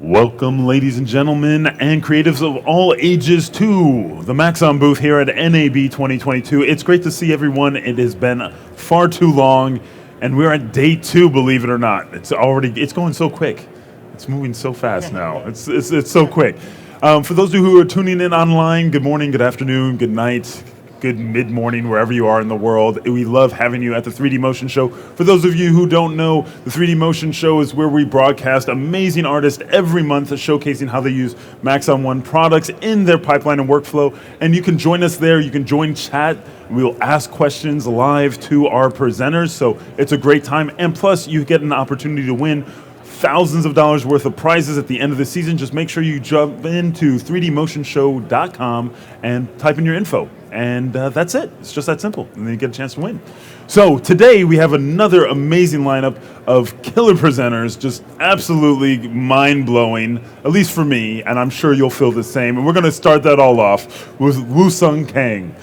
Welcome, ladies and gentlemen, and creatives of all ages to the Maxon booth here at NAB 2022. It's great to see everyone. It has been far too long, and we're at day 2, believe it or not. It's going so quick. It's moving so fast now. It's so quick. For those of you who are tuning in online, good morning, good afternoon, good night, good mid-morning, wherever you are in the world. We love having you at the 3D Motion Show. For those of you who don't know, the 3D Motion Show is where we broadcast amazing artists every month showcasing how they use Maxon One products in their pipeline and workflow. And you can join us there. You can join chat. We'll ask questions live to our presenters. So it's a great time. And plus, you get an opportunity to win thousands of dollars worth of prizes at the end of the season. Just make sure you jump into 3dmotionshow.com and type in your info. And that's it. It's just that simple. And then you get a chance to win. So today we have another amazing lineup of killer presenters, just absolutely mind-blowing, at least for me, and I'm sure you'll feel the same. And we're going to start that all off with Woosung Kang.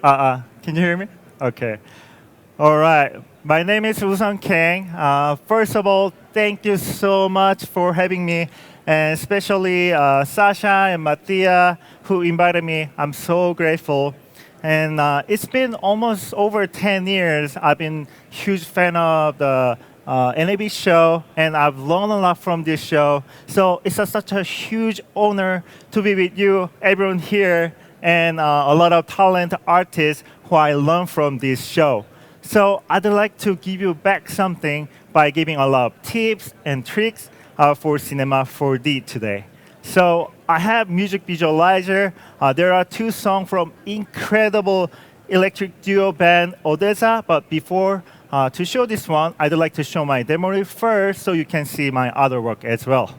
Can you hear me? Okay. All right. My name is Woosung Kang. First of all, thank you so much for having me, and especially Sasha and Mattia who invited me. I'm so grateful. And it's been almost over 10 years. I've been a huge fan of the NAB show, and I've learned a lot from this show. So it's such a huge honor to be with you, everyone here, and a lot of talented artists who I learned from this show. So I'd like to give you back something by giving a lot of tips and tricks for Cinema 4D today. So I have Music Visualizer. There are 2 songs from incredible electric duo band Odesza, but before to show this one, I'd like to show my demo reel first so you can see my other work as well.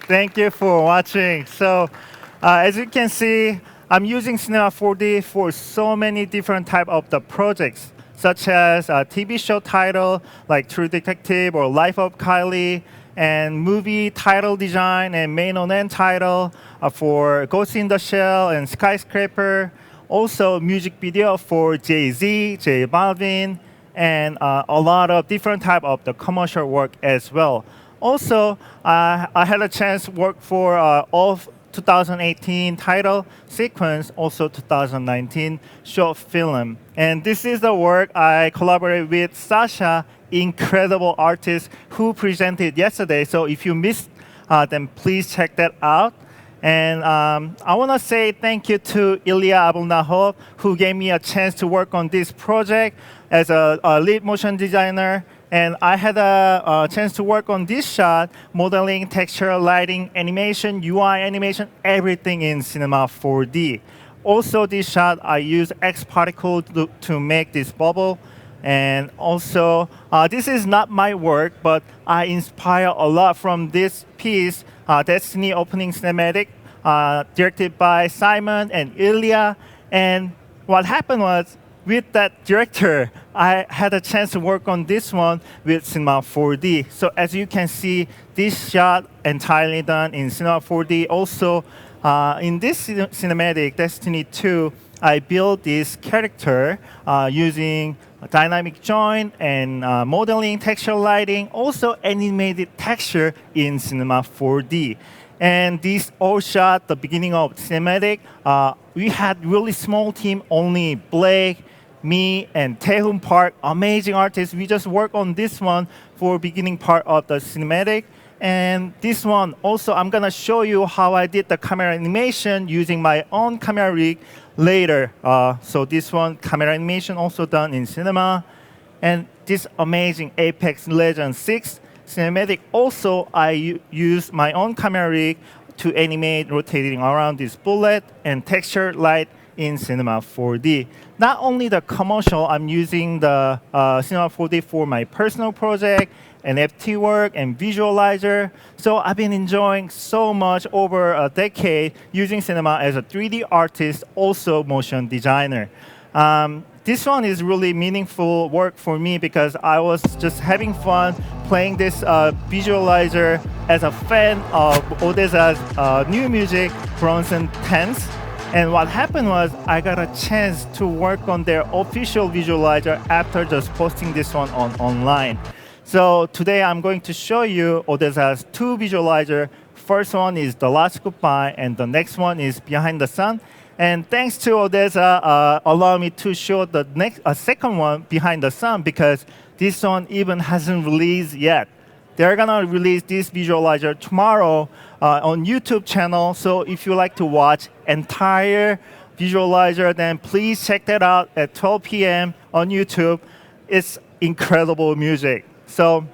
Thank you for watching. So, as you can see, I'm using Cinema 4D for so many different type of the projects, such as a TV show title like True Detective or Life of Kylie, and movie title design and main on end title for Ghost in the Shell and Skyscraper. Also, music video for Jay-Z, J Balvin, and a lot of different type of the commercial work as well. Also, I had a chance to work for all 2018 title sequence, also 2019 short film. And this is the work I collaborated with Sasha, incredible artist who presented yesterday. So if you missed, then please check that out. And I want to say thank you to Ilya Abulnahov, who gave me a chance to work on this project as a lead motion designer. And I had a chance to work on this shot, modeling, texture, lighting, animation, UI animation, everything in Cinema 4D. Also, this shot, I used X particle to make this bubble And also, this is not my work, but I inspire a lot from this piece, Destiny opening cinematic, directed by Simon and Ilya. And what happened was, with that director, I had a chance to work on this one with Cinema 4D. So as you can see, this shot entirely done in Cinema 4D. Also, in this cinematic, Destiny 2, I built this character using dynamic join and modeling, texture lighting, also animated texture in Cinema 4D. And this all shot the beginning of cinematic. We had really small team, only Blake, me, and Taehoon Park, amazing artists. We just worked on this one for beginning part of the cinematic. And this one, also, I'm gonna show you how I did the camera animation using my own camera rig later. So this one, camera animation also done in cinema. And this amazing Apex Legends 6 cinematic, also I use my own camera rig to animate rotating around this bullet and texture light in Cinema 4D. Not only the commercial, I'm using the Cinema 4D for my personal project, NFT work, and visualizer. So I've been enjoying so much over a decade using cinema as a 3D artist, also motion designer. This one is really meaningful work for me because I was just having fun playing this visualizer as a fan of Odesza's new music, Bronson Tense. And what happened was I got a chance to work on their official visualizer after just posting this one online. So today I'm going to show you Odesza's two visualizer. First one is The Last Goodbye, and the next one is Behind the Sun. And thanks to Odesza, allow me to show the second one, Behind the Sun, because this one even hasn't released yet. They're gonna release this visualizer tomorrow on YouTube channel. So if you like to watch entire visualizer, then please check that out at 12 p.m. on YouTube. It's incredible music. So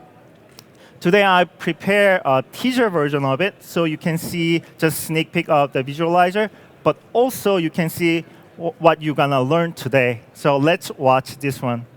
today I prepare a teaser version of it, so you can see just sneak peek of the visualizer, but also you can see what you're gonna learn today. So let's watch this one.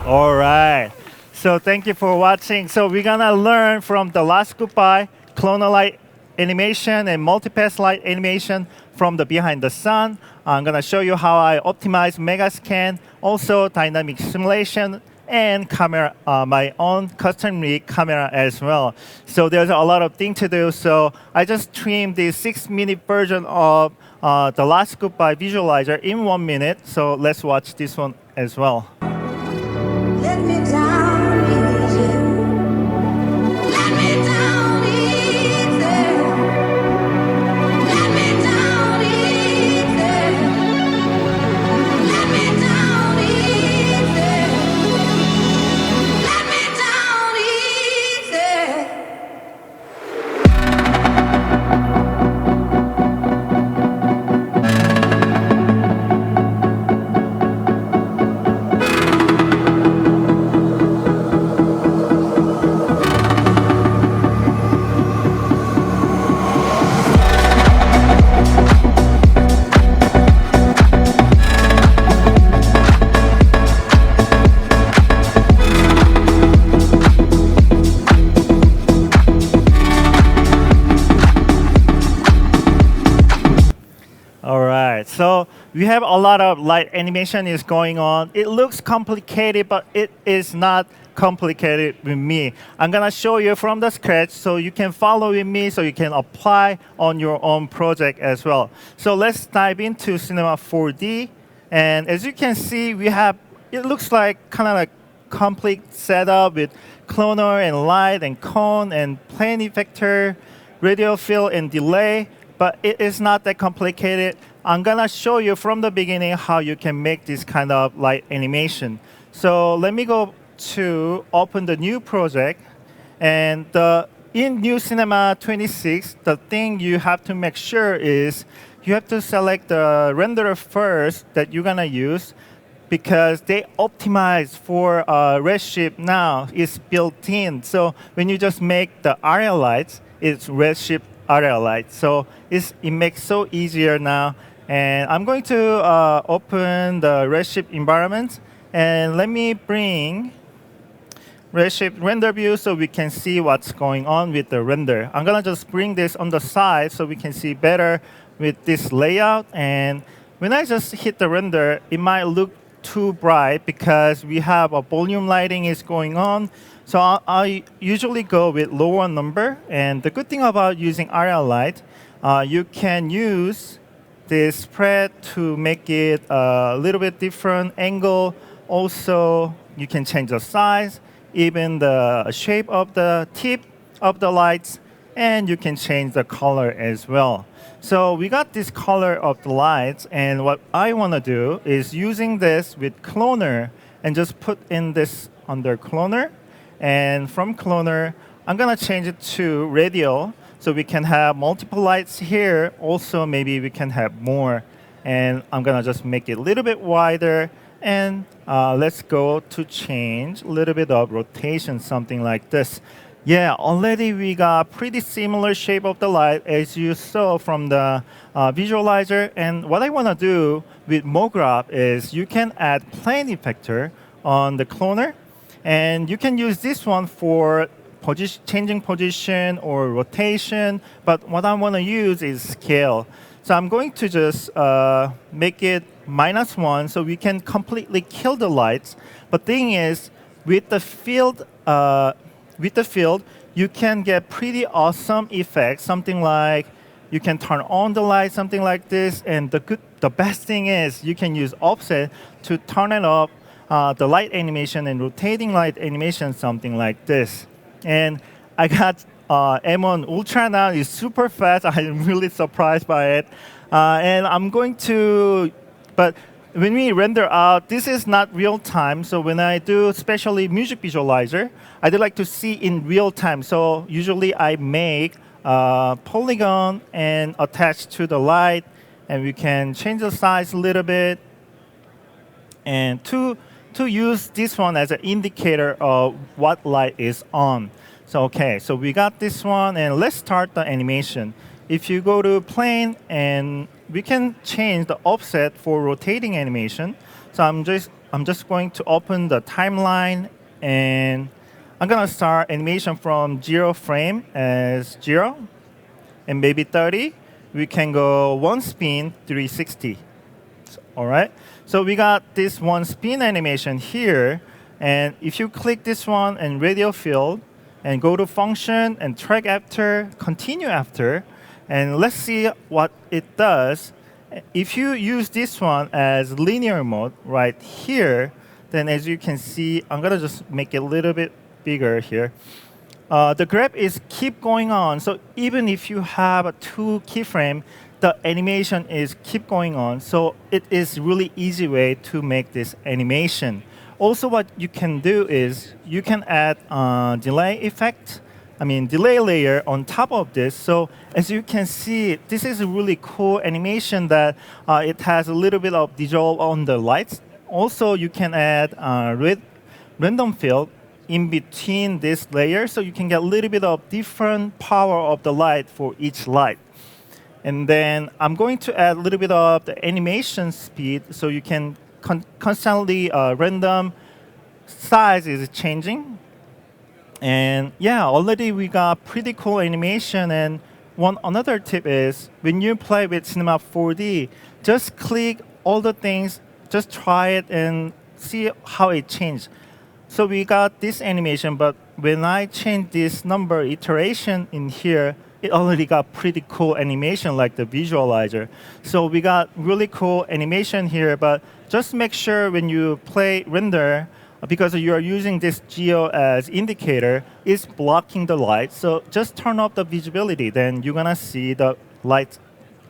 All right. So thank you for watching. So we're gonna learn from The Last Goodbye, clonal light animation and multipass light animation from the Behind the Sun. I'm gonna show you how I optimize MegaScan, also dynamic simulation, and camera, my own custom rig camera as well. So there's a lot of things to do. So I just trimmed the 6-minute version of The Last Goodbye visualizer in 1 minute. So let's watch this one as well. Let me down easy. Let me down easy. Let me down easy. Let me down easy. Let me down easy. So we have a lot of light animation is going on. It looks complicated, but it is not complicated with me. I'm gonna show you from the scratch so you can follow with me so you can apply on your own project as well. So let's dive into Cinema 4D. And as you can see, we have, it looks like kind of like complete setup with cloner and light and cone and plane effector, radio fill and delay, but it is not that complicated. I'm gonna show you from the beginning how you can make this kind of light animation. So let me go to open the new project, and in New Cinema 26, the thing you have to make sure is you have to select the renderer first that you're gonna use, because they optimize for Redshift now. It's built in. So when you just make the area lights, it's Redshift area lights. So it makes so easier now. And I'm going to open the Redshift environment, and let me bring Redshift render view so we can see what's going on with the render. I'm gonna just bring this on the side so we can see better with this layout. And when I just hit the render, it might look too bright because we have a volume lighting is going on. So I usually go with lower number. And the good thing about using area light, you can use this spread to make it a little bit different angle. Also, you can change the size, even the shape of the tip of the lights, and you can change the color as well. So we got this color of the lights, and what I want to do is using this with cloner and just put in this under cloner. And from cloner, I'm gonna change it to radial so we can have multiple lights here. Also, maybe we can have more. And I'm gonna just make it a little bit wider. And let's go to change a little bit of rotation, something like this. Yeah, already we got pretty similar shape of the light as you saw from the visualizer. And what I want to do with Mograph is you can add plane effector on the cloner, and you can use this one for changing position or rotation. But what I want to use is scale. So I'm going to just make it -1 so we can completely kill the lights. But thing is, with the field, you can get pretty awesome effects. Something like you can turn on the light, something like this. And the best thing is you can use offset to turn it up, the light animation and rotating light animation, something like this. And I got M1 Ultra now. It's super fast. I'm really surprised by it. And I'm going to, but when we render out, this is not real time. So when I do especially music visualizer, I do like to see in real time. So usually I make a polygon and attach to the light, and we can change the size a little bit. And to use this one as an indicator of what light is on. So okay, so we got this one, and let's start the animation. If you go to plane, and we can change the offset for rotating animation. So I'm just going to open the timeline, and I'm gonna start animation from 0 frame as 0, and maybe 30. We can go 1 spin 360. All right. So we got this 1 spin animation here, and if you click this one and radial field, and go to function and track after, continue after, and let's see what it does. If you use this one as linear mode right here, then as you can see, I'm gonna just make it a little bit bigger here. The graph is keep going on, so even if you have a 2 keyframe, the animation is keep going on. So it is really easy way to make this animation. Also, what you can do is you can add delay layer on top of this. So as you can see, this is a really cool animation that it has a little bit of dissolve on the lights. Also, you can add random field in between this layer, so you can get a little bit of different power of the light for each light. And then I'm going to add a little bit of the animation speed, so you can constantly random size is changing. And yeah, already we got pretty cool animation. And another tip is when you play with Cinema 4D, just click all the things, just try it and see how it changes. So we got this animation, but when I change this number iteration in here, it already got pretty cool animation like the visualizer. So we got really cool animation here, but just make sure when you play render, because you are using this geo as indicator, it's blocking the light. So just turn off the visibility, then you're gonna see the light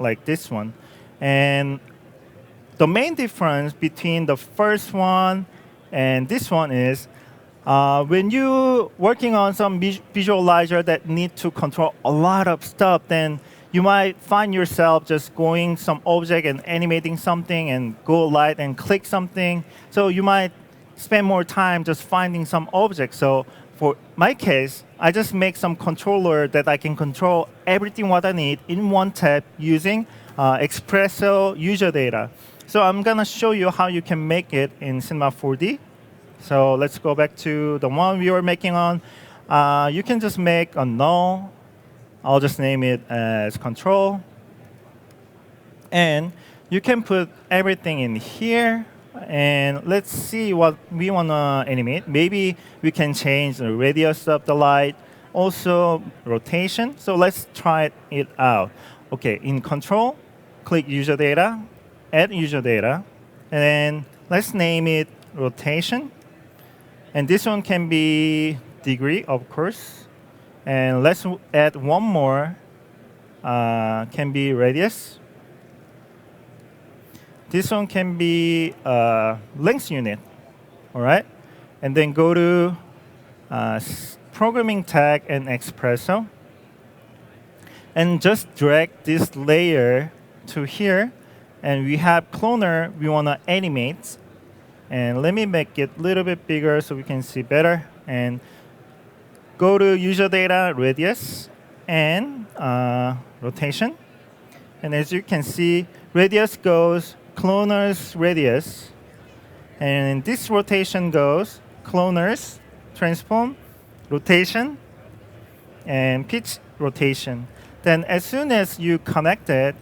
like this one. And the main difference between the first one and this one is when you're working on some visualizer that need to control a lot of stuff, then you might find yourself just going some object and animating something and go light and click something. So you might spend more time just finding some object. So for my case, I just make some controller that I can control everything what I need in one tab using Xpresso user data. So I'm gonna show you how you can make it in Cinema 4D. So let's go back to the one we were making on. You can just make a null. I'll just name it as control. And you can put everything in here. And let's see what we want to animate. Maybe we can change the radius of the light, also rotation. So let's try it out. OK, in control, click user data, add user data. And then let's name it rotation. And this one can be degree, of course. And let's add one more, can be radius. This one can be length unit, all right? And then go to programming tag and Xpresso. And just drag this layer to here. And we have cloner we want to animate. And let me make it a little bit bigger so we can see better. And go to user data, radius, and rotation. And as you can see, radius goes cloner's radius. And this rotation goes cloner's transform, rotation, and pitch rotation. Then as soon as you connect it,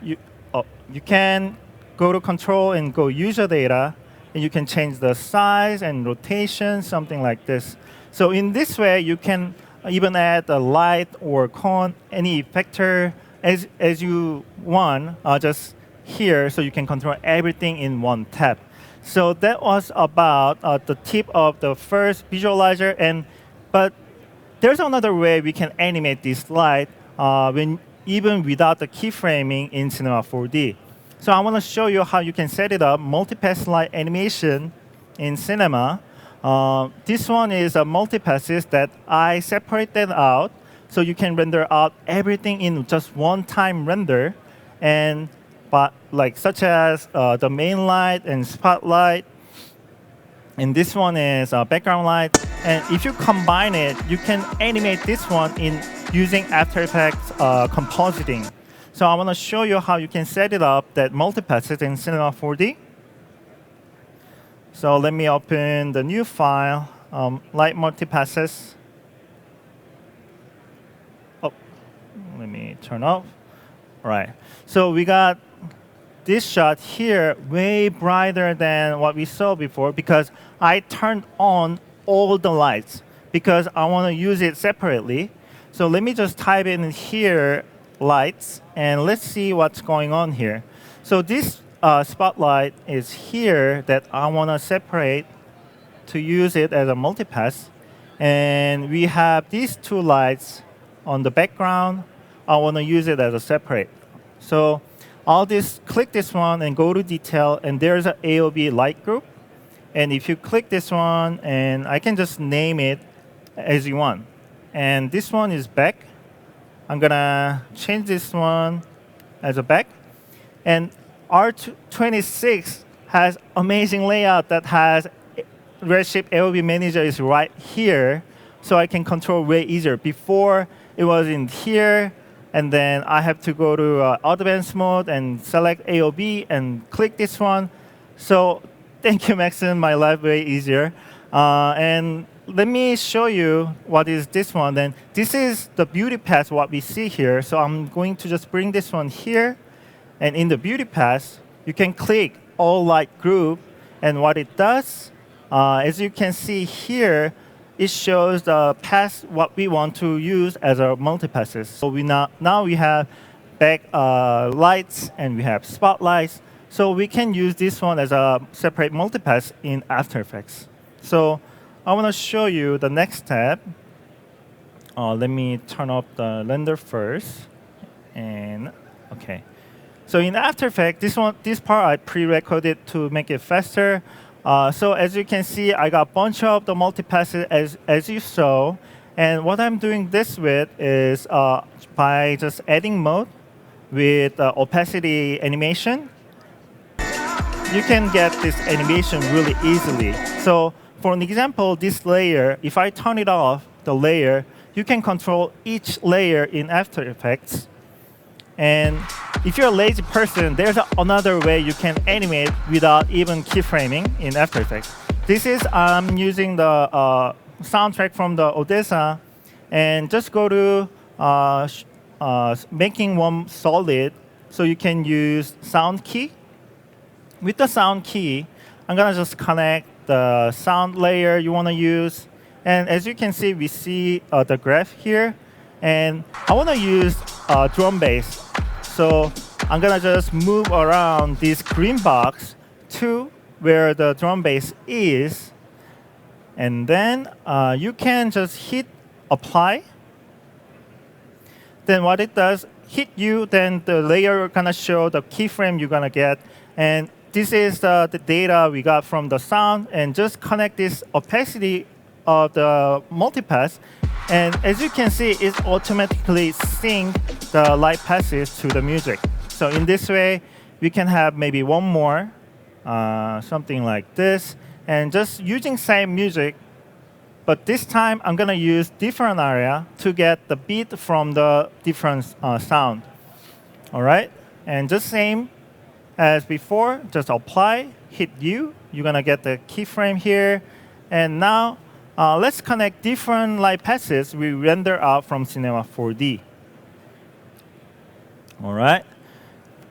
you can go to control and go user data, and you can change the size and rotation, something like this. So in this way, you can even add a light or cone, any effector as you want, just here, so you can control everything in one tab. So that was about the tip of the first visualizer. But there's another way we can animate this light even without the keyframing in Cinema 4D. So I want to show you how you can set it up, multipass light animation in Cinema. This one is a multipasses that I separated out, so you can render out everything in just one-time render, but such as the main light and spotlight. And this one is background light. And if you combine it, you can animate this one in using After Effects compositing. So I want to show you how you can set it up, that multipasses in Cinema 4D. So let me open the new file, light multipasses. Oh, let me turn off. All right. So we got this shot here way brighter than what we saw before because I turned on all the lights because I want to use it separately. So let me just type in here lights, and let's see what's going on here. So this spotlight is here that I want to separate to use it as a multipass. And we have these two lights on the background. I want to use it as a separate. So I'll just click this one and go to detail, and there's an AOV light group. And if you click this one, and I can just name it as you want. And this one is back. I'm gonna change this one as a back. And R26 has amazing layout that has Redshift AOV Manager is right here, so I can control way easier. Before it was in here, and then I have to go to advanced mode and select AOV and click this one. So thank you, Maxon, my life way easier. And let me show you what is this one. Then this is the beauty path, what we see here. So I'm going to just bring this one here. And in the beauty path, you can click all light group. And what it does, As you can see here, it shows the path what we want to use as our multipasses. So now we have back lights and we have spotlights. So we can use this one as a separate multipass in After Effects. So I want to show you the next step. Let me turn off the render first. And OK. So in After Effects, this part I pre-recorded to make it faster. So as you can see, I got a bunch of the multipasses as you saw. And what I'm doing this with is by just adding mode with opacity animation, you can get this animation really easily. So for an example, this layer, if I turn it off, the layer, you can control each layer in After Effects. And if you're a lazy person, there's another way you can animate without even keyframing in After Effects. I'm using the soundtrack from the Odesza, and just go to making one solid, so you can use sound key. With the sound key, I'm gonna just connect the sound layer you wanna use. And as you can see, we see the graph here. And I wanna use drum bass. So I'm gonna just move around this green box to where the drum bass is. And then you can just hit apply. Then what it does, hit you, then the layer gonna show the keyframe you're gonna get. And this is the data we got from the sound, and just connect this opacity of the multipass. And as you can see, it automatically sync the light passes to the music. So in this way, we can have maybe one more, something like this, and just using same music. But this time, I'm gonna use different area to get the beat from the different sound. All right, and just same as before, just apply, hit U. You're gonna get the keyframe here. And now, let's connect different light passes we render out from Cinema 4D. All right.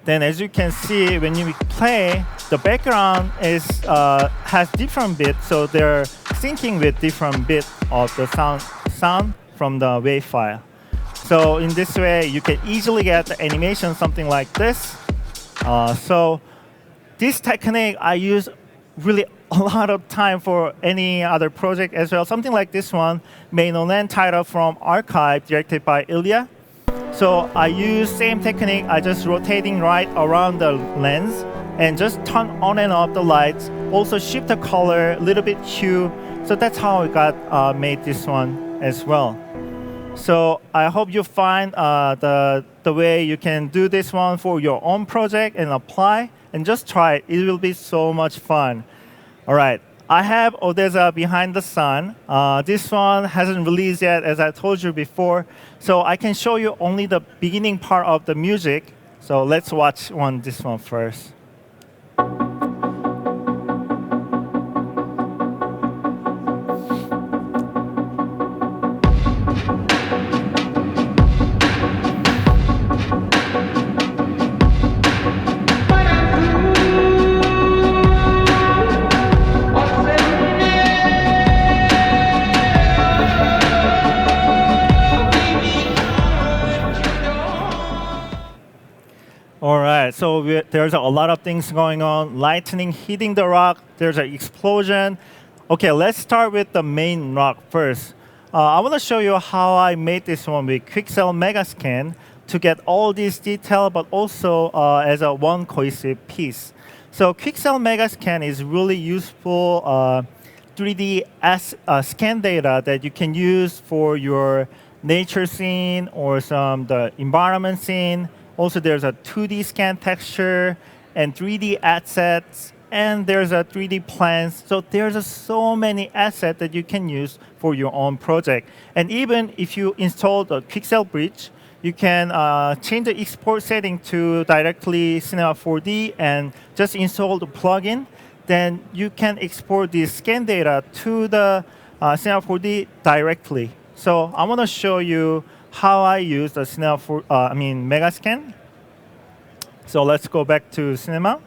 Then as you can see, when you play, the background has different bits, so they're syncing with different bits of the sound from the wave file. So in this way, you can easily get the animation, something like this. So this technique I use really a lot of time for any other project as well. Something like this one, main on title from Archive, directed by Ilya. So I use same technique. I just rotating right around the lens and just turn on and off the lights. Also shift the color, a little bit hue. So that's how I got made this one as well. So I hope you find the way you can do this one for your own project and apply, and just try it. It will be so much fun. All right, I have Odesza Behind the Sun. This one hasn't released yet, as I told you before. So I can show you only the beginning part of the music. So let's watch this one first. All right, so there's a lot of things going on. Lightning hitting the rock. There's an explosion. OK, let's start with the main rock first. I want to show you how I made this one with Quixel MegaScan to get all this detail, but also as a one cohesive piece. So Quixel MegaScan is really useful 3D scan data that you can use for your nature scene or the environment scene. Also, there's a 2D scan texture and 3D assets, and there's a 3D plans. So there's so many assets that you can use for your own project. And even if you install the Quixel Bridge, you can change the export setting to directly Cinema 4D and just install the plugin. Then you can export the scan data to the Cinema 4D directly. So I want to show you how I use the MegaScan. So let's go back to Cinema.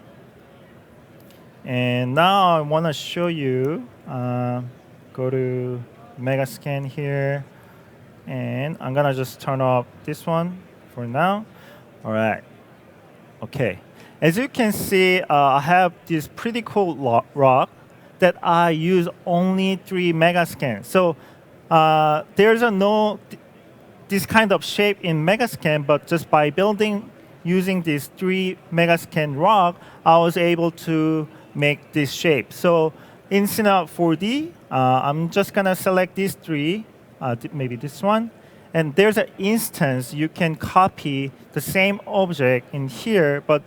And now I want to show you Go to MegaScan here, and I'm gonna just turn off this one for now. All right. Okay. As you can see, I have this pretty cool rock that I use only 3 MegaScans. So there's no this kind of shape in MegaScan, but just by building using these 3 MegaScan rock, I was able to make this shape. So in Cinema 4D, I'm just gonna select these 3, maybe this one, and there's an instance you can copy the same object in here, but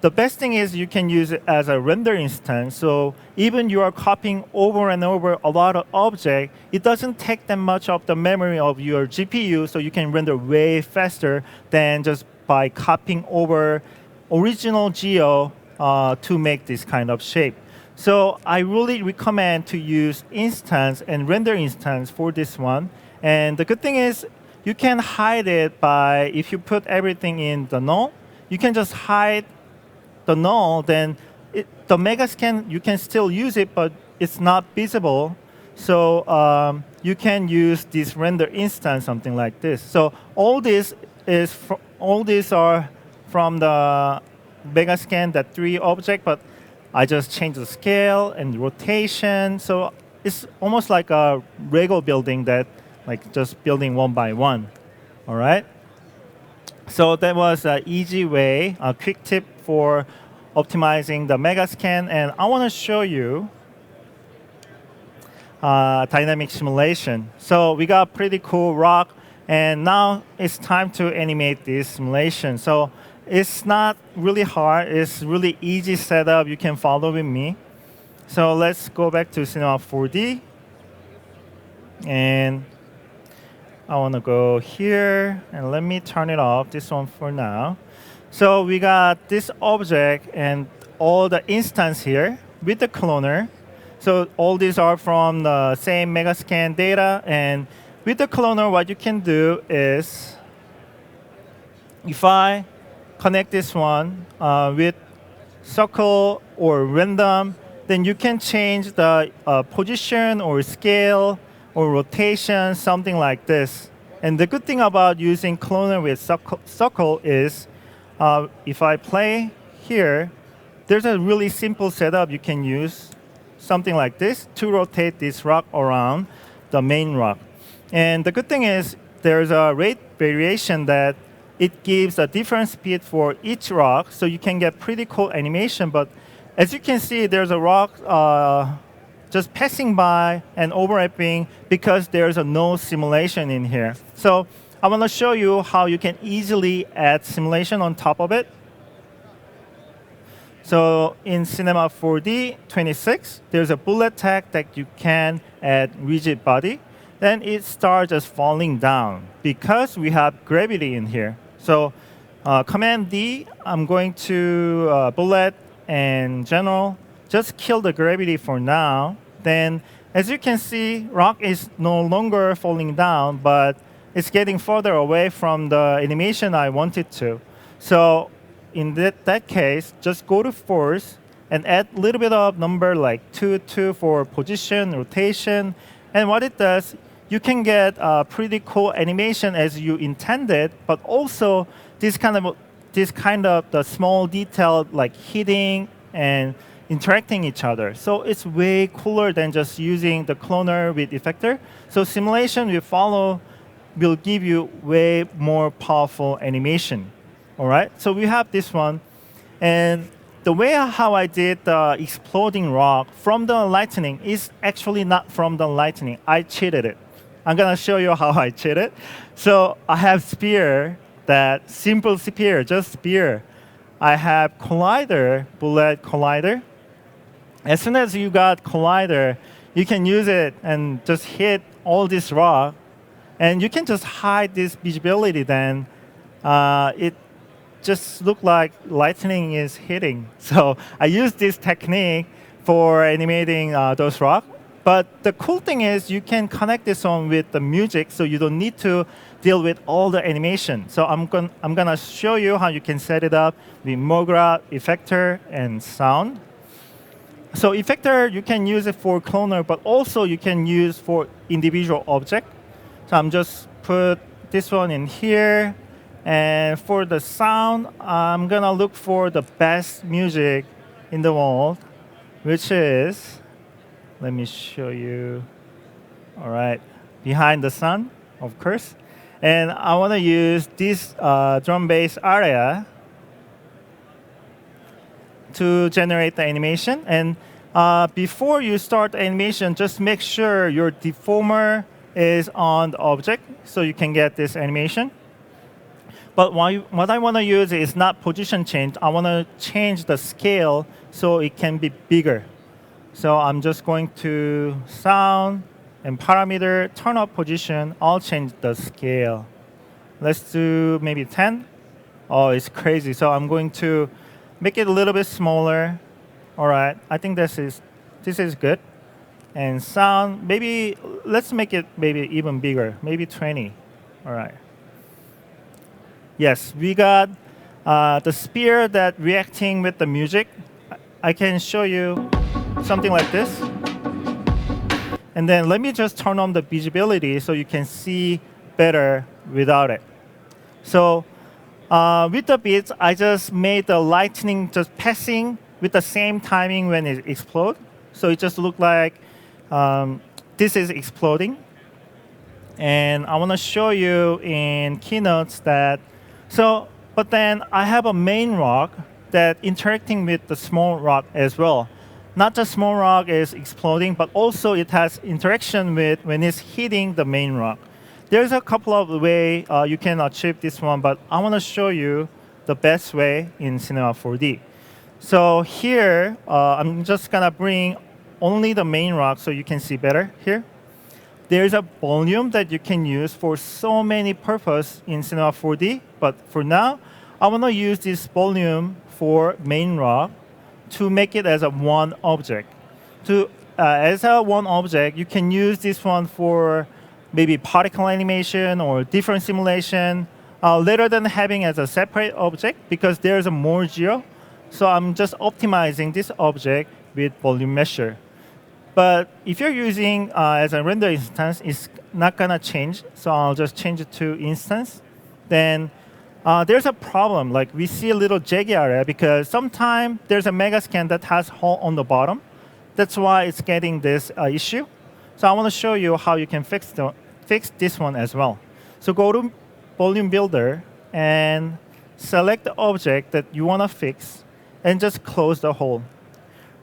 the best thing is you can use it as a render instance. So even you are copying over and over a lot of object, it doesn't take that much of the memory of your GPU, so you can render way faster than just by copying over original geo to make this kind of shape. So I really recommend to use instance and render instance for this one. And the good thing is you can hide it by, if you put everything in the null, you can just hide the null, then the MegaScan, you can still use it, but it's not visible. So you can use this render instance, something like this. So all these are from the MegaScan, that 3 object, but I just changed the scale and rotation. So it's almost like a Lego building that, like just building one by one. All right. So that was an easy way, a quick tip for optimizing the MegaScan. And I want to show you dynamic simulation. So we got pretty cool rock, and now it's time to animate this simulation. So it's not really hard. It's really easy setup. You can follow with me. So let's go back to Cinema 4D. And I want to go here, and let me turn it off, this one for now. So we got this object and all the instance here with the cloner. So all these are from the same MegaScan data. And with the cloner, what you can do is, if I connect this one with circle or random, then you can change the position or scale or rotation, something like this. And the good thing about using cloner with circle is, if I play here, there's a really simple setup you can use, something like this, to rotate this rock around the main rock. And the good thing is there's a rate variation that it gives a different speed for each rock, so you can get pretty cool animation. But as you can see, there's a rock just passing by and overlapping because there's no simulation in here. So I want to show you how you can easily add simulation on top of it. So in Cinema 4D 26, there's a bullet tag that you can add rigid body. Then it starts just falling down because we have gravity in here. So Command D, I'm going to bullet and general, just kill the gravity for now. Then as you can see, rock is no longer falling down, but it's getting further away from the animation I wanted to. So in that case, just go to force and add a little bit of number like 2 for position, rotation. And what it does, you can get a pretty cool animation as you intended, but also this kind of the small detail like hitting and interacting each other. So it's way cooler than just using the cloner with effector. So simulation will give you way more powerful animation. All right, so we have this one. And the way how I did the exploding rock from the lightning is actually not from the lightning. I cheated it. I'm gonna show you how I cheated. So I have spear, that simple spear, just spear. I have collider, bullet collider. As soon as you got collider, you can use it and just hit all this rock, and you can just hide this visibility. Then it just look like lightning is hitting. So I use this technique for animating those rocks. But the cool thing is you can connect this on with the music, so you don't need to deal with all the animation. So I'm gonna show you how you can set it up with Mograph Effector and sound. So effector, you can use it for cloner, but also you can use for individual object. So I'm just put this one in here. And for the sound, I'm gonna look for the best music in the world, which is, let me show you. All right, Behind the Sun, of course. And I wanna use this drum bass area to generate the animation. And before you start the animation, just make sure your deformer is on the object so you can get this animation. But what I want to use is not position change. I want to change the scale so it can be bigger. So I'm just going to sound and parameter, turn up position. I'll change the scale. Let's do maybe 10. Oh, it's crazy. So I'm going to make it a little bit smaller. All right, I think this is good. And sound, maybe let's make it maybe even bigger, maybe 20. All right. Yes, we got the spear that reacting with the music. I can show you something like this. And then let me just turn on the visibility so you can see better without it. So with the beats, I just made the lightning just passing with the same timing when it explodes. So it just looked like this is exploding. And I want to show you in keynotes that, but then I have a main rock that interacting with the small rock as well. Not just small rock is exploding, but also it has interaction with when it's hitting the main rock. There's a couple of ways you can achieve this one, but I want to show you the best way in Cinema 4D. So here, I'm just gonna bring only the main rock so you can see better here. There's a volume that you can use for so many purposes in Cinema 4D, but for now, I want to use this volume for main rock to make it as a one object. As a one object, you can use this one for maybe particle animation or different simulation, rather than having as a separate object because there's a more geo. So I'm just optimizing this object with volume measure. But if you're using as a render instance, it's not gonna change. So I'll just change it to instance. Then there's a problem. Like we see a little jaggy area because sometimes there's a MegaScan that has hole on the bottom. That's why it's getting this issue. So I want to show you how you can fix this one as well. So go to Volume Builder and select the object that you want to fix and just close the hole.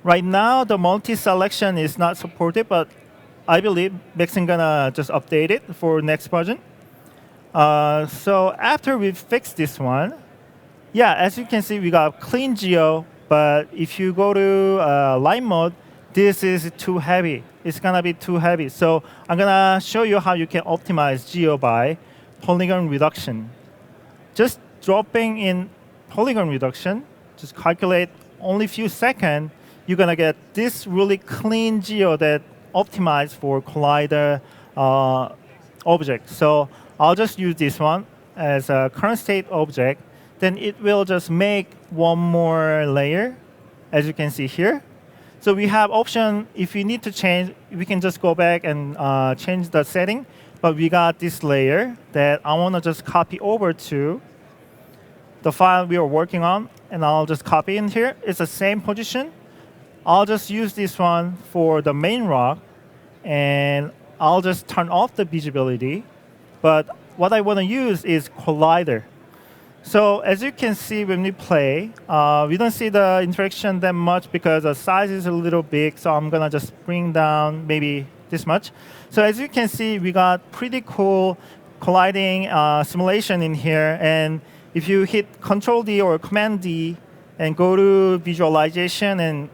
Right now, the multi-selection is not supported, but I believe Maxon gonna just update it for next version. So after we fix this one, yeah, as you can see, we got clean geo, but if you go to light mode, this is too heavy. It's gonna be too heavy. So I'm gonna show you how you can optimize geo by polygon reduction. Just dropping in polygon reduction, just calculate only few seconds, you're gonna get this really clean geo that optimized for collider object. So I'll just use this one as a current state object. Then it will just make one more layer, as you can see here. So we have option, if we need to change, we can just go back and change the setting. But we got this layer that I wanna just copy over to the file we are working on, and I'll just copy in here. It's the same position. I'll just use this one for the main rock, and I'll just turn off the visibility. But what I want to use is collider. So as you can see when we play, we don't see the interaction that much because the size is a little big. So I'm going to just bring down maybe this much. So as you can see, we got pretty cool colliding simulation in here. And if you hit Control D or Command D and go to visualization and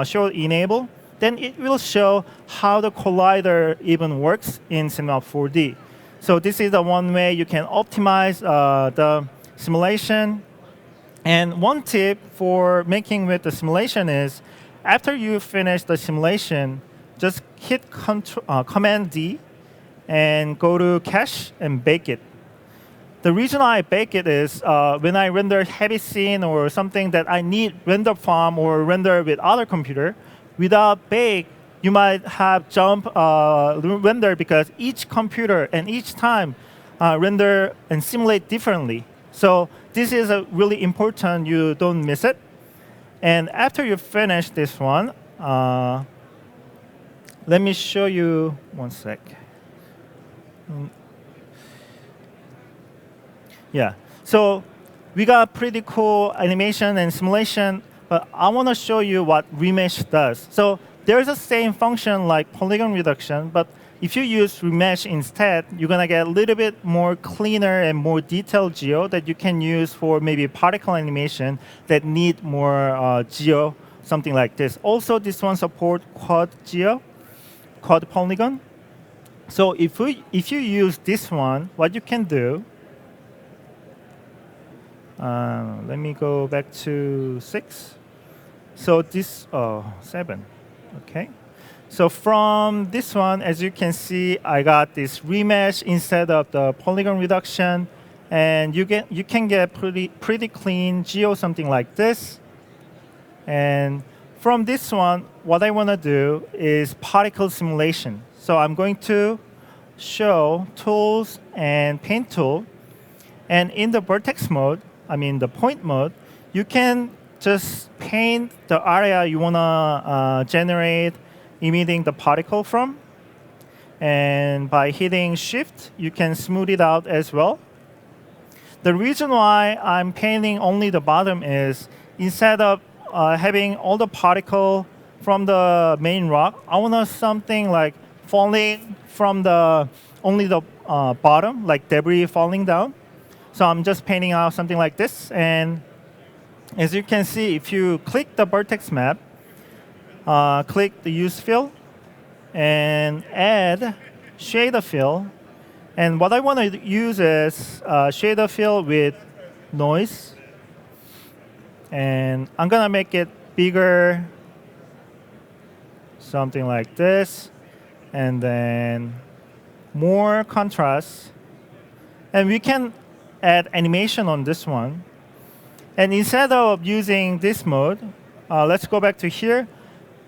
show enable, then it will show how the collider even works in Cinema 4D. So this is the one way you can optimize the simulation. And one tip for making with the simulation is, after you finish the simulation, just hit Command D and go to Cache and bake it. The reason I bake it is when I render heavy scene or something that I need render farm or render with other computer, without bake, you might have jump render because each computer and each time render and simulate differently. So this is really important. You don't miss it. And after you finish this one, let me show you one sec. Yeah. So we got pretty cool animation and simulation, but I want to show you what Remesh does. So there's the same function like polygon reduction, but if you use Remesh instead, you're going to get a little bit more cleaner and more detailed geo that you can use for maybe particle animation that need more geo, something like this. Also, this one supports quad geo, quad polygon. So if you use this one, what you can do, let me go back to 6. So this, 7, okay. So from this one, as you can see, I got this remesh instead of the polygon reduction, and you can get pretty clean geo, something like this. And from this one, what I want to do is particle simulation. So I'm going to show tools and paint tool, and in the vertex mode, I mean the point mode, you can just paint the area you want to generate emitting the particle from. And by hitting shift, you can smooth it out as well. The reason why I'm painting only the bottom is instead of having all the particle from the main rock, I want something like falling from only the bottom, like debris falling down. So I'm just painting out something like this. And as you can see, if you click the vertex map, click the use fill, and add shader fill. And what I want to use is shader fill with noise. And I'm going to make it bigger, something like this. And then more contrast. And we can add animation on this one. And instead of using this mode, let's go back to here.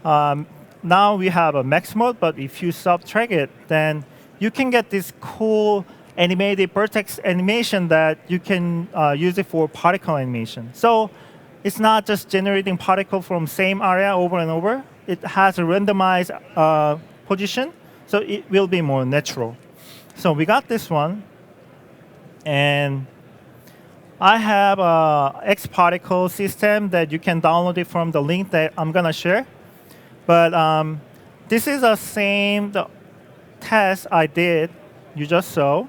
Now we have a max mode, but if you subtract it, then you can get this cool animated vertex animation that you can use it for particle animation. So it's not just generating particle from same area over and over. It has a randomized position, so it will be more natural. So we got this one, and I have a Xparticle system that you can download it from the link that I'm gonna share. But this is the same test I did, you just saw.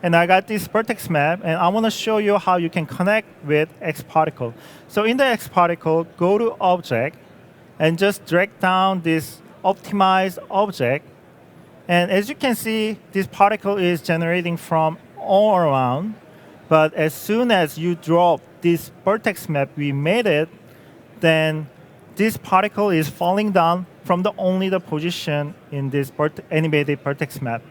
And I got this vertex map, and I want to show you how you can connect with Xparticle. So in the Xparticle, go to Object, and just drag down this optimized object. And as you can see, this particle is generating from all around. But as soon as you drop this vertex map, we made it, then this particle is falling down from only the position in this animated vertex map.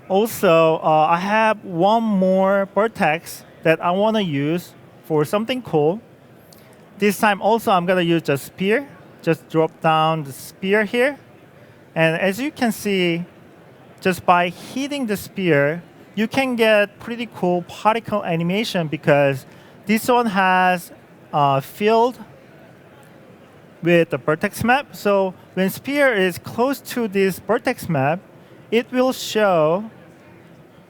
Also, I have one more vertex that I want to use for something cool. This time also I'm going to use the spear. Just drop down the spear here. And as you can see, just by hitting the spear, you can get pretty cool particle animation because this one has filled with the vertex map. So when spear is close to this vertex map, it will show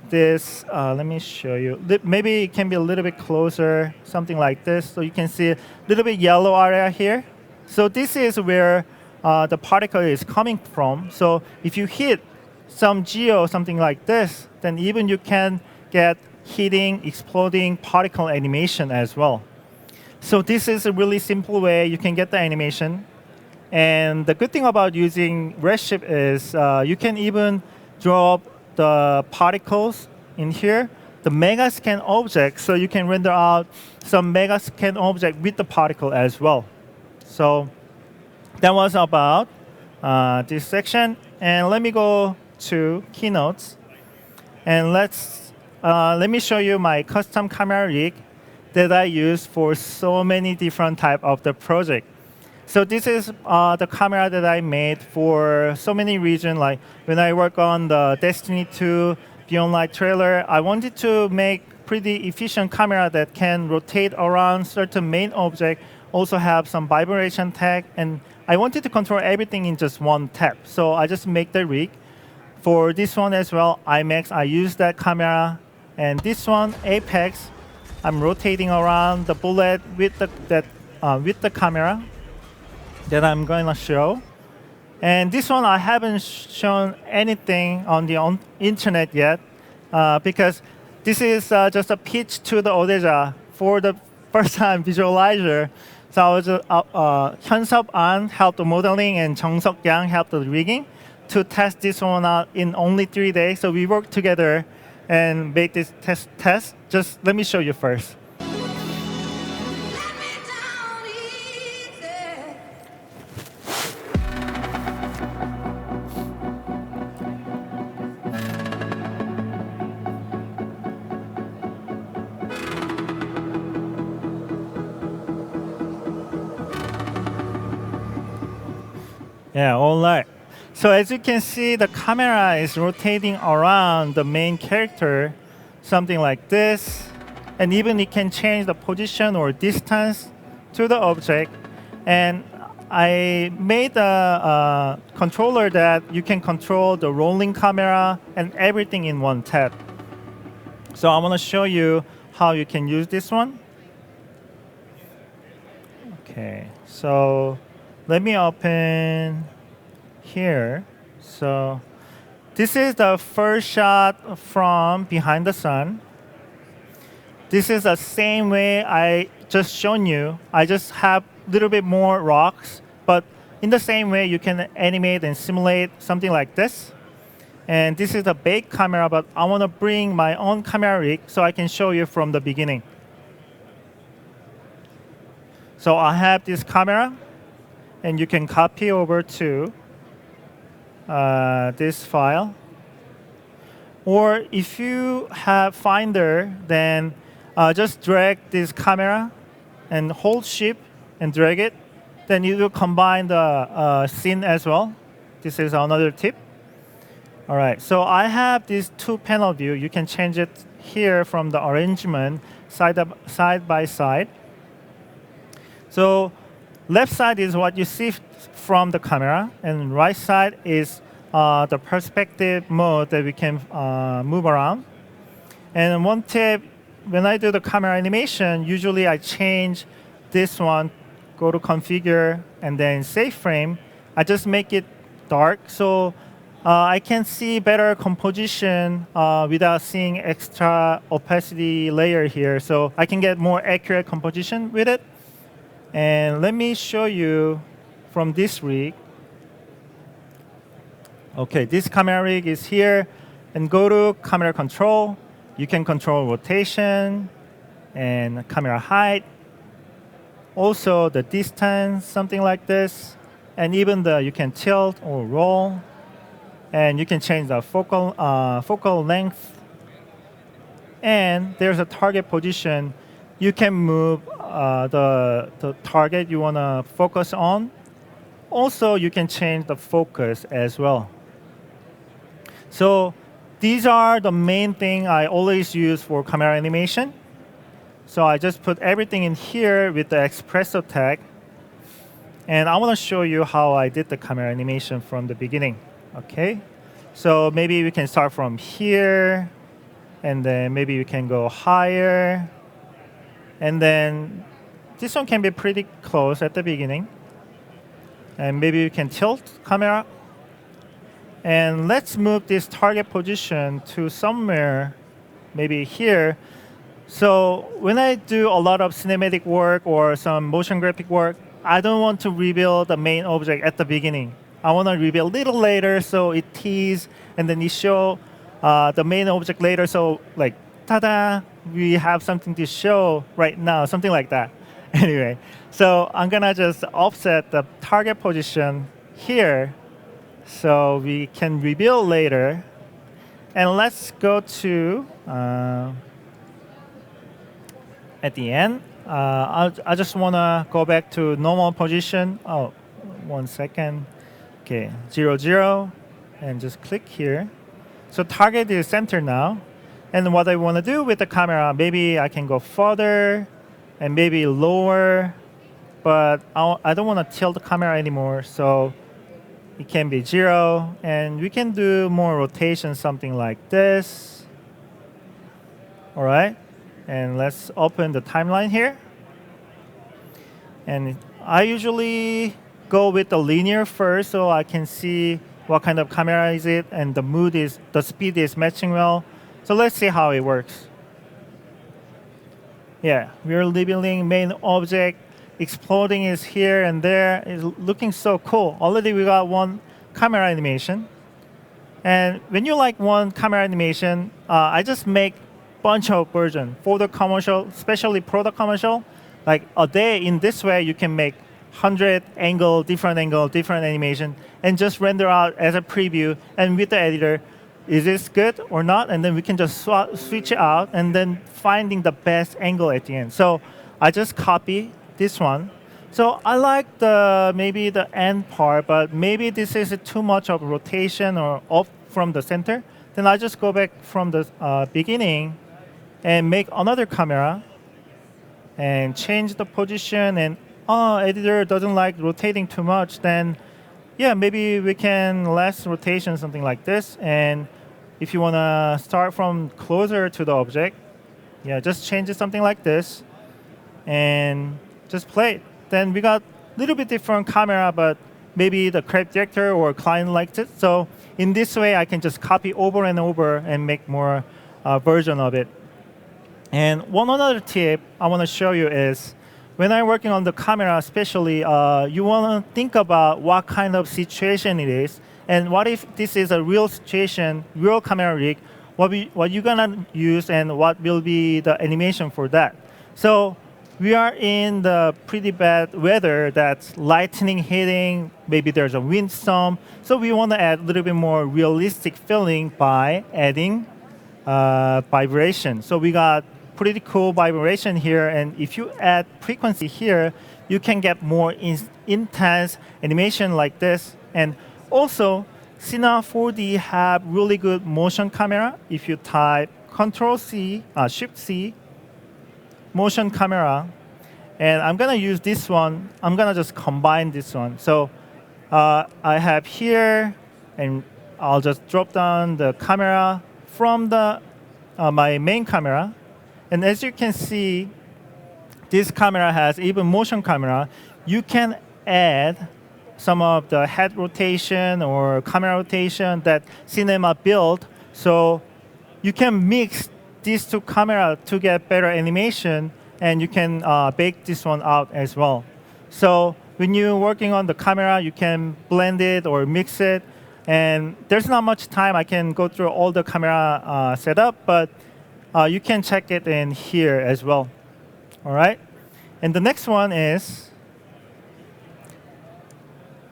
this. Let me show you. Maybe it can be a little bit closer, something like this. So you can see a little bit yellow area here. So this is where the particle is coming from. So if you hit some geo, something like this, then even you can get hitting, exploding particle animation as well. So this is a really simple way you can get the animation. And the good thing about using Redshift is you can even drop the particles in here, the MegaScan object, so you can render out some MegaScan object with the particle as well. So that was about this section. And let me go to keynotes. And let me show you my custom camera rig that I use for so many different type of the project. So this is the camera that I made for so many reasons. Like when I work on the Destiny 2 Beyond Light trailer, I wanted to make pretty efficient camera that can rotate around certain main object, also have some vibration tag, and I wanted to control everything in just one tap. So I just make the rig. For this one as well, IMAX, I use that camera. And this one, Apex, I'm rotating around the bullet with the camera that I'm going to show. And this one, I haven't shown anything on the internet yet because this is just a pitch to the Odesza for the first time visualizer. So I was Hyunsub An helped the modeling and Jeong-Seok Yang helped the rigging to test this one out in only 3 days. So we worked together and make this test. Just let me show you first. Let me down easy. Yeah, all right. So as you can see, the camera is rotating around the main character, something like this. And even it can change the position or distance to the object. And I made a controller that you can control the rolling camera and everything in one tap. So I want to show you how you can use this one. Okay, so let me open here. So this is the first shot from Behind the Sun. This is the same way I just shown you. I just have a little bit more rocks, but in the same way you can animate and simulate something like this. And this is a baked camera, but I want to bring my own camera rig so I can show you from the beginning. So I have this camera, and you can copy over to this file. Or if you have Finder, then just drag this camera and hold Shift and drag it. Then you will combine the scene as well. This is another tip. All right, so I have this two panel view. You can change it here from the arrangement side by side. So left side is what you see from the camera, and right side is the perspective mode that we can move around. And one tip, when I do the camera animation, usually I change this one, go to configure, and then save frame. I just make it dark so I can see better composition without seeing extra opacity layer here. So I can get more accurate composition with it. And let me show you from this rig. Okay, this camera rig is here. And go to camera control. You can control rotation and camera height. Also the distance, something like this. And even you can tilt or roll. And you can change the focal length. And there's a target position. You can move the target you want to focus on. Also, you can change the focus as well. So these are the main thing I always use for camera animation. So I just put everything in here with the Xpresso tag. And I want to show you how I did the camera animation from the beginning. Okay, so maybe we can start from here, and then maybe we can go higher. And then this one can be pretty close at the beginning. And maybe you can tilt camera. And let's move this target position to somewhere, maybe here. So when I do a lot of cinematic work or some motion graphic work, I don't want to reveal the main object at the beginning. I want to reveal a little later so it tease, and then you show the main object later. So like, ta-da, we have something to show right now, something like that. Anyway, so I'm going to just offset the target position here so we can reveal later. And let's go to, at the end, I just want to go back to normal position. Oh, 1 second. Okay, 0, 0, and just click here. So target is center now. And what I want to do with the camera, maybe I can go further and maybe lower, but I don't want to tilt the camera anymore. So it can be 0, and we can do more rotation, something like this. All right, and let's open the timeline here. And I usually go with the linear first, so I can see what kind of camera is it, and the speed is matching well. So let's see how it works. Yeah, we're labeling main object. Exploding is here and there. It's looking so cool. Already we got one camera animation. And when you like one camera animation, I just make bunch of versions for the commercial, especially product commercial. Like a day in this way, you can make 100 angle, different animation, and just render out as a preview. And with the editor, is this good or not? And then we can just switch it out and then finding the best angle at the end. So I just copy this one. So I like maybe the end part, but maybe this is too much of rotation or off from the center. Then I just go back from the beginning and make another camera and change the position. And editor doesn't like rotating too much, then yeah, maybe we can less rotation, something like this. And if you want to start from closer to the object, yeah, just change it something like this and just play it. Then we got a little bit different camera, but maybe the creative director or client likes it. So in this way, I can just copy over and over and make more version of it. And one other tip I want to show you is when I'm working on the camera, especially, you want to think about what kind of situation it is. And what if this is a real situation, real camera rig, what you're going to use and what will be the animation for that. So we are in the pretty bad weather, that's lightning hitting, maybe there's a windstorm. So we want to add a little bit more realistic feeling by adding vibration. So we got pretty cool vibration here, and if you add frequency here, you can get more intense animation like this. And also, Cine 4D have really good motion camera. If you type Control-C, Shift-C, motion camera, and I'm gonna use this one. I'm gonna just combine this one. So I have here, and I'll just drop down the camera from the my main camera. And as you can see, this camera has even motion camera. You can add some of the head rotation or camera rotation that Cinema built. So you can mix these two cameras to get better animation, and you can bake this one out as well. So when you're working on the camera, you can blend it or mix it. And there's not much time I can go through all the camera setup, but you can check it in here as well. All right? And the next one is,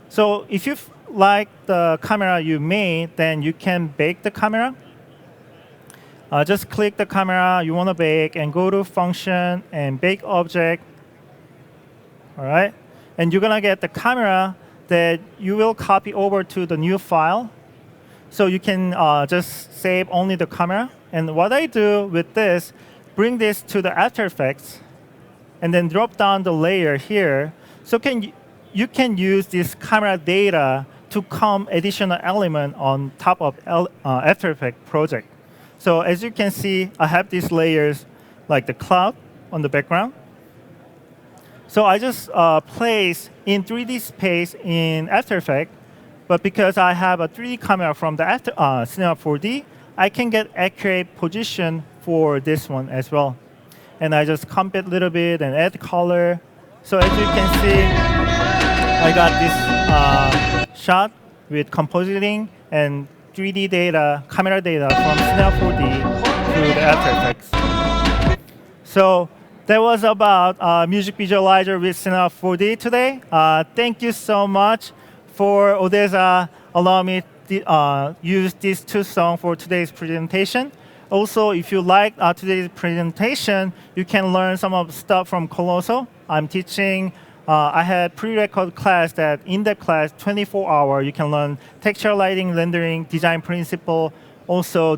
so if you like the camera you made, then you can bake the camera. Just click the camera you want to bake and go to function and bake object. All right? And you're going to get the camera that you will copy over to the new file. So you can just save only the camera. And what I do with this, bring this to the After Effects and then drop down the layer here. So you can use this camera data to come additional element on top of After Effects project. So as you can see, I have these layers like the cloud on the background. So I just place in 3D space in After Effects, but because I have a 3D camera from the Cinema 4D, I can get accurate position for this one as well. And I just comp it a little bit and add color. So as you can see, I got this shot with compositing and 3D data, camera data from Cinema 4D to the After Effects. So that was about music visualizer with Cinema 4D today. Thank you so much for Odesza allowing me to use these two songs for today's presentation. also, if you like today's presentation, you can learn some of the stuff from Colosso. I'm teaching. I had pre-record class that in that class, 24-hour, you can learn texture lighting, rendering, design principle, also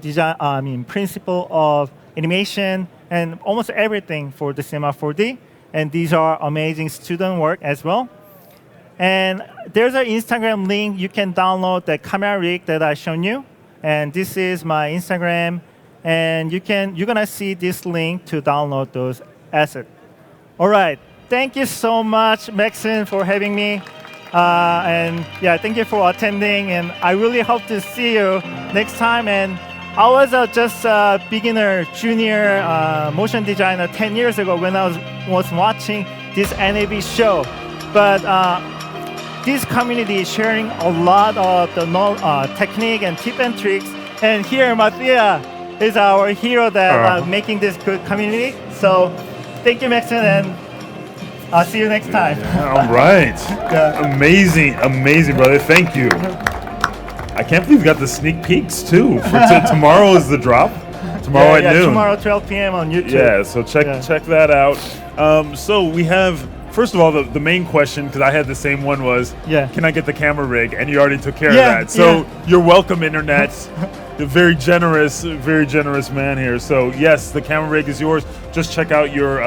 principle of animation, and almost everything for the Cinema 4D. And these are amazing student work as well. And there's an Instagram link. You can download the camera rig that I shown you. And this is my Instagram. And you're gonna see this link to download those assets. All right. Thank you so much, Maxon, for having me. And yeah, thank you for attending. And I really hope to see you next time. And I was just a beginner, junior motion designer 10 years ago when I was watching this NAB show. But this community is sharing a lot of the technique and tip and tricks. And here, Mattia is our hero that making this good community. So thank you, Maxon, and I'll see you next time. All right. Amazing, brother. Thank you. I can't believe we got the sneak peeks too. Tomorrow is the drop. Tomorrow at noon. Tomorrow 12 p.m. on YouTube. Yeah, so check that out. So we have, first of all, the main question, because I had the same one, was, can I get the camera rig? And you already took care of that. So you're welcome, Internet. The very generous man here. So yes, the camera rig is yours. Just check out your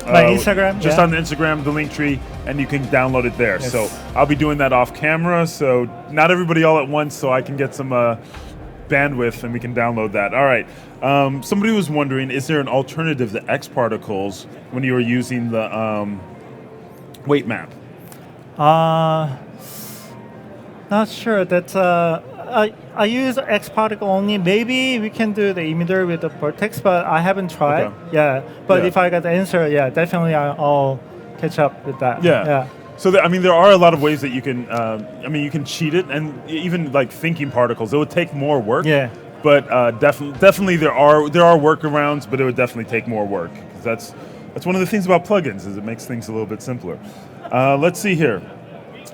my Instagram. Just on the Instagram, the link tree, and you can download it there. Yes. So I'll be doing that off camera. So not everybody all at once, so I can get some bandwidth and we can download that. All right. Somebody was wondering, is there an alternative to X particles when you were using the weight map? Not sure. That's I use X particle only. Maybe we can do the emitter with the vertex, but I haven't tried. Okay. Yeah, but if I got the answer, definitely I'll catch up with that. Yeah. So there are a lot of ways that you can. You can cheat it, and even like thinking particles, it would take more work. Yeah. But definitely there are workarounds, but it would definitely take more work. That's one of the things about plugins, is it makes things a little bit simpler. Let's see here.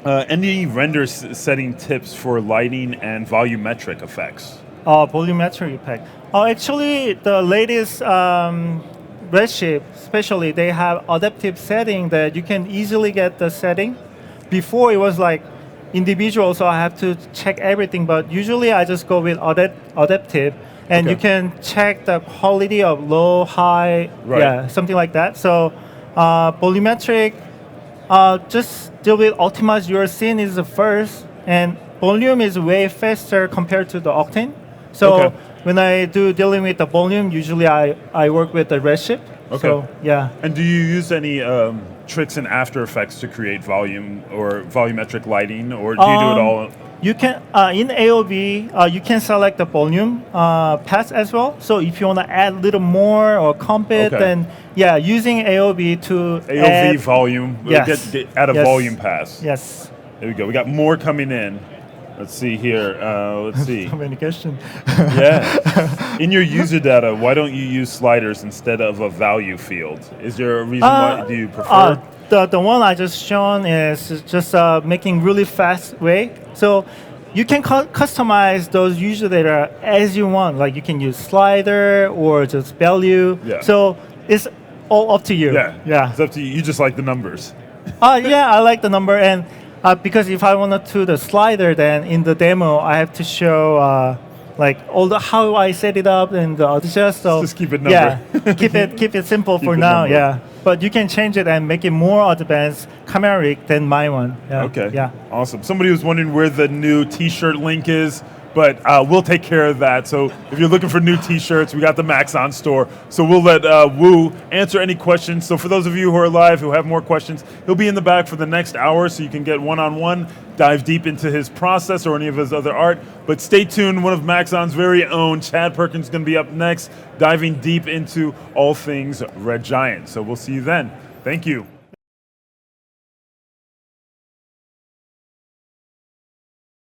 Any render setting tips for lighting and volumetric effects? Volumetric effect. Actually, the latest Redshift, especially, they have adaptive setting that you can easily get the setting. Before it was like individual, so I have to check everything. But usually I just go with adaptive, and you can check the quality of low, high, something like that. So volumetric, just deal with optimize your scene is the first, and volume is way faster compared to the Octane. So when I do dealing with the volume, usually I work with the Redshift. Okay. So And do you use any tricks in After Effects to create volume or volumetric lighting, or do you do it all? You can in AOV you can select the volume path as well. So if you want to add a little more or comp it, then using AOV to add volume. Add a volume pass. Yes. There we go. We got more coming in. Let's see here. Let's see. Communication. In your user data, why don't you use sliders instead of a value field? Is there a reason why do you prefer? The one I just shown is just making really fast way. So you can customize those user data as you want. Like you can use slider or just value. So it's all up to you. It's up to you. You just like the numbers. I like the number, and because if I want to do the slider, then in the demo I have to show like all the how I set it up and the Odesza. So just keep it number. keep it simple for now. Number. But you can change it and make it more advanced camera rig than my one. Awesome. Somebody was wondering where the new T-shirt link is, but we'll take care of that. So if you're looking for new T-shirts, we got the Maxon store. So we'll let Woo answer any questions. So for those of you who are live who have more questions, he'll be in the back for the next hour, so you can get one-on-one, dive deep into his process or any of his other art. But stay tuned. One of Maxon's very own, Chad Perkins, is going to be up next, diving deep into all things Red Giant. So we'll see you then. Thank you.